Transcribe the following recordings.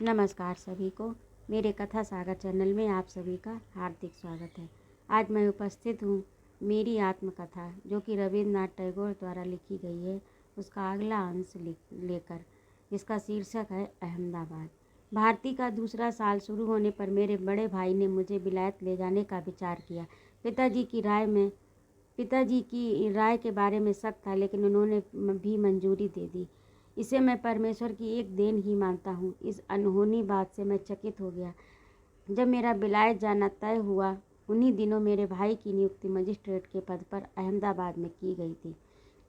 नमस्कार सभी को। मेरे कथा सागर चैनल में आप सभी का हार्दिक स्वागत है। आज मैं उपस्थित हूँ मेरी आत्मकथा जो कि रविन्द्रनाथ टैगोर द्वारा लिखी गई है, उसका अगला अंश लेकर, जिसका शीर्षक है अहमदाबाद। भारती का दूसरा साल शुरू होने पर मेरे बड़े भाई ने मुझे विलायत ले जाने का विचार किया। पिताजी की राय के बारे में शक था, लेकिन उन्होंने भी मंजूरी दे दी। इसे मैं परमेश्वर की एक देन ही मानता हूँ। इस अनहोनी बात से मैं चकित हो गया। जब मेरा विलायत जाना तय हुआ, उन्हीं दिनों मेरे भाई की नियुक्ति मजिस्ट्रेट के पद पर अहमदाबाद में की गई थी।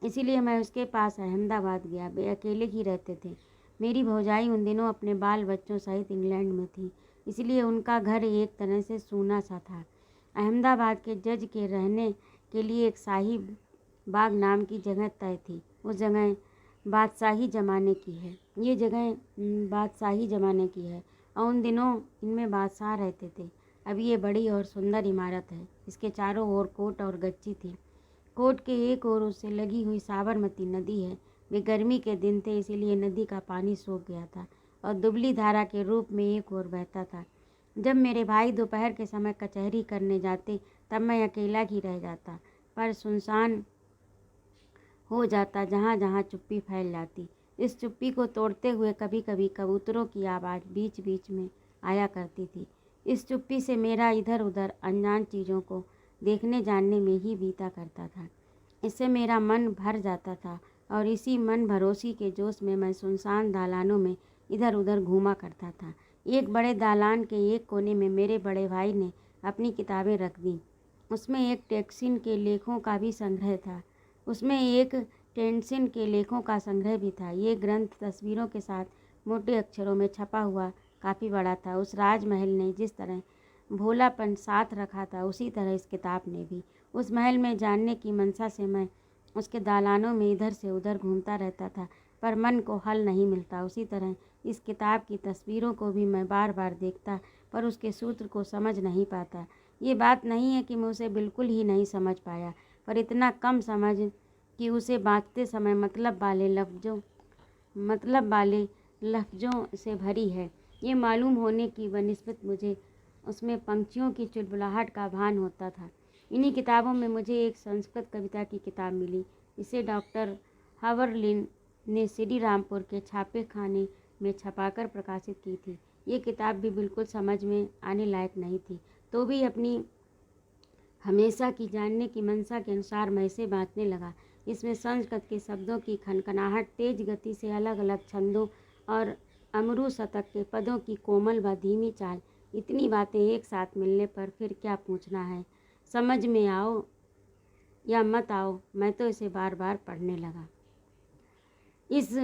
इसीलिए मैं उसके पास अहमदाबाद गया। वे अकेले ही रहते थे। मेरी भौजाई उन दिनों अपने बाल बच्चों सहित इंग्लैंड में थी, इसलिए उनका घर एक तरह से सूना सा था। अहमदाबाद के जज के रहने के लिए एक शाही बाग नाम की जगह तय थी। उस जगह बादशाही ज़माने की है। ये जगह बादशाही ज़माने की है और उन दिनों इनमें बादशाह रहते थे। अब ये बड़ी और सुंदर इमारत है। इसके चारों ओर कोट और गच्ची थी। कोट के एक ओर उससे लगी हुई साबरमती नदी है। वे गर्मी के दिन थे, इसीलिए नदी का पानी सूख गया था और दुबली धारा के रूप में एक ओर बहता था। जब मेरे भाई दोपहर के समय कचहरी करने जाते, तब मैं अकेला ही रह जाता, पर सुनसान हो जाता, जहाँ जहाँ चुप्पी फैल जाती। इस चुप्पी को तोड़ते हुए कभी कभी कबूतरों की आवाज़ बीच बीच में आया करती थी। इस चुप्पी से मेरा इधर उधर अनजान चीज़ों को देखने जानने में ही बीता करता था। इससे मेरा मन भर जाता था और इसी मन भरोसी के जोश में मैं सुनसान दालानों में इधर उधर घूमा करता था। एक बड़े दालान के एक कोने में मेरे बड़े भाई ने अपनी किताबें रख दी। उसमें एक टेक्सिन के लेखों का भी संग्रह था। उसमें एक टेंसिन के लेखों का संग्रह भी था। ये ग्रंथ तस्वीरों के साथ मोटे अक्षरों में छपा हुआ काफ़ी बड़ा था। उस राजमहल ने जिस तरह भोलापन साथ रखा था, उसी तरह इस किताब ने भी। उस महल में जानने की मंशा से मैं उसके दालानों में इधर से उधर घूमता रहता था, पर मन को हल नहीं मिलता। उसी तरह इस किताब की तस्वीरों को भी मैं बार बार देखता, पर उसके सूत्र को समझ नहीं पाता। ये बात नहीं है कि मैं उसे बिल्कुल ही नहीं समझ पाया, पर इतना कम समझ कि उसे बाँचते समय मतलब वाले लफ्ज़ों से भरी है। ये मालूम होने की बनिस्बत मुझे उसमें पंक्तियों की चुलबुलाहट का भान होता था। इन्हीं किताबों में मुझे एक संस्कृत कविता की किताब मिली। इसे डॉक्टर हावर्लिन ने श्री रामपुर के छापे खाने में छपाकर प्रकाशित की थी। ये किताब भी बिल्कुल समझ में आने लायक नहीं थी, तो भी अपनी हमेशा की जानने की मंशा के अनुसार मैं इसे बाँटने लगा। इसमें संस्कृत के शब्दों की खनखनाहट, तेज गति से अलग अलग छंदों और अमरू शतक के पदों की कोमल व धीमी चाल, इतनी बातें एक साथ मिलने पर फिर क्या पूछना है। समझ में आओ या मत आओ, मैं तो इसे बार बार पढ़ने लगा।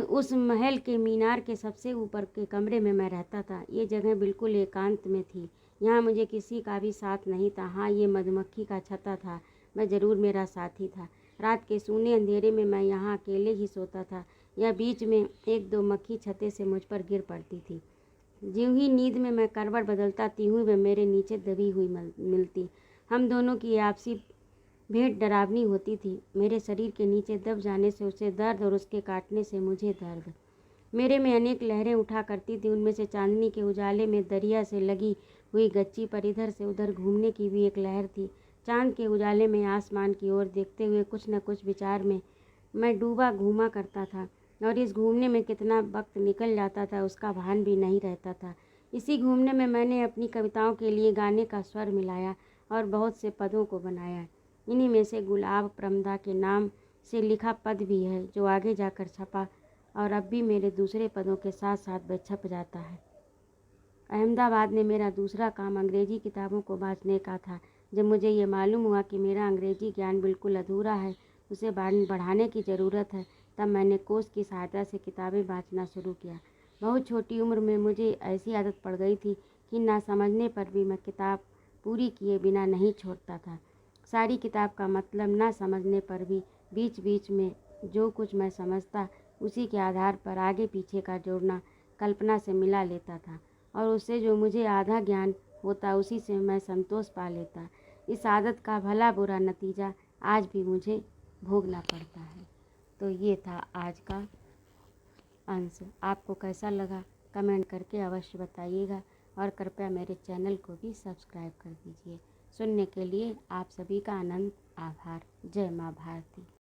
उस महल के मीनार के सबसे ऊपर के कमरे में मैं रहता था। ये जगह बिल्कुल एकांत में थी। यहाँ मुझे किसी का भी साथ नहीं था। हाँ, ये मधुमक्खी का छत्ता था, मैं ज़रूर मेरा साथी था। रात के सूने अंधेरे में मैं यहाँ अकेले ही सोता था, या बीच में एक दो मक्खी छत्ते से मुझ पर गिर पड़ती थी। ज्यों ही नींद में मैं करवट बदलता, त्यों ही वे मेरे नीचे दबी हुई मिलती। हम दोनों की आपसी भेंट डरावनी होती थी। मेरे शरीर के नीचे दब जाने से उसे दर्द और उसके काटने से मुझे दर्द। मेरे में अनेक लहरें उठा करती थी। उनमें से चांदनी के उजाले में दरिया से लगी हुई गच्ची पर इधर से उधर घूमने की भी एक लहर थी। चांद के उजाले में आसमान की ओर देखते हुए कुछ न कुछ विचार में मैं डूबा घूमा करता था, और इस घूमने में कितना वक्त निकल जाता था उसका भान भी नहीं रहता था। इसी घूमने में मैंने अपनी कविताओं के लिए गाने का स्वर मिलाया और बहुत से पदों को बनाया। इन्हीं में से गुलाब प्रमदा के नाम से लिखा पद भी है, जो आगे जाकर छपा और अब भी मेरे दूसरे पदों के साथ साथ वह छप जाता है। अहमदाबाद में मेरा दूसरा काम अंग्रेजी किताबों को बाँचने का था। जब मुझे ये मालूम हुआ कि मेरा अंग्रेजी ज्ञान बिल्कुल अधूरा है, उसे बढ़ाने की ज़रूरत है, तब मैंने कोश की सहायता से किताबें बाँचना शुरू किया। बहुत छोटी उम्र में मुझे ऐसी आदत पड़ गई थी कि ना समझने पर भी मैं किताब पूरी किए बिना नहीं छोड़ता था। सारी किताब का मतलब ना समझने पर भी बीच बीच में जो कुछ मैं समझता, उसी के आधार पर आगे पीछे का जोड़ना कल्पना से मिला लेता था, और उससे जो मुझे आधा ज्ञान होता, उसी से मैं संतोष पा लेता। इस आदत का भला बुरा नतीजा आज भी मुझे भोगना पड़ता है। तो ये था आज का अंश। आपको कैसा लगा कमेंट करके अवश्य बताइएगा और कृपया मेरे चैनल को भी सब्सक्राइब कर दीजिए। सुनने के लिए आप सभी का अनंत आभार। जय माँ भारती।